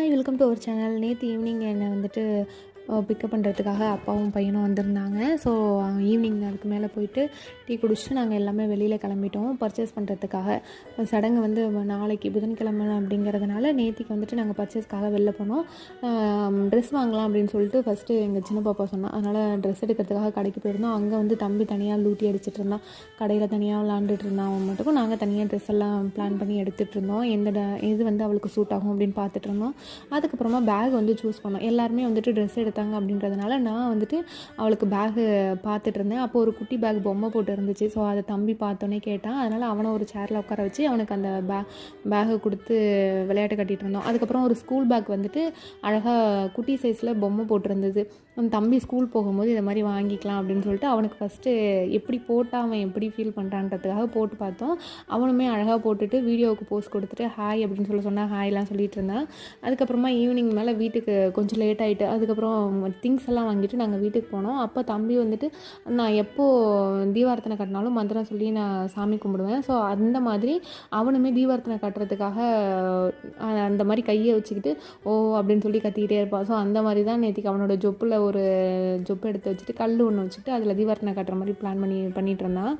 Hi welcome to our channel. நேற்று evening என்னை வந்துட்டு பிக்கப் பண்ணுறதுக்காக அப்பாவும் பையனும் வந்திருந்தாங்க. ஸோ ஈவினிங் அதுக்கு மேலே போயிட்டு டீ குடிச்சிட்டு நாங்கள் எல்லாமே வெளியில் கிளம்பிட்டோம் பர்ச்சேஸ் பண்ணுறதுக்காக. சடங்கு வந்து நாளைக்கு புதன்கிழமை அப்படிங்கிறதுனால நேற்றுக்கு வந்துட்டு நாங்கள் பர்ச்சேஸ்க்காக வெளில போனோம். ட்ரெஸ் வாங்கலாம் அப்படின்னு சொல்லிட்டு ஃபஸ்ட்டு எங்கள் சின்ன பாப்பா சொன்னோம். அதனால் ட்ரெஸ் எடுக்கிறதுக்காக கடைக்கு போயிருந்தோம். அங்கே வந்து தம்பி தனியாக லூட்டி அடிச்சிட்டு இருந்தான். கடையில் தனியாக விளாண்டுட்டு இருந்தான். அவன் மட்டுக்கும் நாங்கள் தனியாக ட்ரெஸ் எல்லாம் பிளான் பண்ணி எடுத்துகிட்டு இருந்தோம். இது வந்து அவளுக்கு சூட் ஆகும் அப்படின்னு பார்த்துட்டு இருந்தோம். அதுக்கப்புறமா பேக் வந்து சூஸ் பண்ணோம். எல்லாருமே வந்துட்டு ட்ரெஸ் எடுத்தாங்க அப்படின்றதுனால நான் வந்துட்டு அவளுக்கு பேகு பார்த்துட்டு இருந்தேன். அப்போ ஒரு குட்டி பேக் பொம்மை போட்டு இருந்துச்சு. ஸோ அதை தம்பி பார்த்தோன்னே கேட்டான். அதனால் அவனை ஒரு சேரில் உட்கார வச்சு அவனுக்கு அந்த பேகை கொடுத்து விளையாட்டு கட்டிகிட்டு இருந்தோம். அதுக்கப்புறம் ஒரு ஸ்கூல் பேக் வந்துட்டு அழகாக குட்டி சைஸில் பொம்மை போட்டிருந்தது. அந்த தம்பி ஸ்கூல் போகும்போது இதை மாதிரி வாங்கிக்கலாம் அப்படின்னு சொல்லிட்டு அவனுக்கு ஃபஸ்ட்டு எப்படி போட்டால் அவன் எப்படி ஃபீல் பண்ணுறான்றதுக்காக போட்டு பார்த்தோம். அவனுமே அழகாக போட்டுட்டு வீடியோவுக்கு போஸ்ட் கொடுத்துட்டு ஹாய் அப்படின்னு சொன்னால் ஹாய்லாம் சொல்லிட்டு இருந்தான். அதுக்கப்புறமா ஈவினிங் மேலே வீட்டுக்கு கொஞ்சம் லேட் ஆகிட்டு அதுக்கப்புறம் திங்ஸ் எல்லாம் வாங்கிட்டு நாங்கள் வீட்டுக்கு போனோம். அப்போ தம்பி வந்துட்டு நான் எப்போது தீபார்த்தனை கட்டினாலும் மந்திரம் சொல்லி நான் சாமி கும்பிடுவேன். ஸோ அந்த மாதிரி அவனுமே தீபார்த்தனை கட்டுறதுக்காக அந்த மாதிரி கையை வச்சுக்கிட்டு ஓ அப்படின்னு சொல்லி கத்திக்கிட்டே இருப்பான். ஸோ அந்த மாதிரி தான் நேற்றுக்கு அவனோட ஜொப்பில் ஒரு ஜொப்பு எடுத்து வச்சுட்டு கல் ஒன்று வச்சுட்டு அதில் தீபார்த்தனை கட்டுற மாதிரி பிளான் பண்ணிகிட்டு இருந்தான்.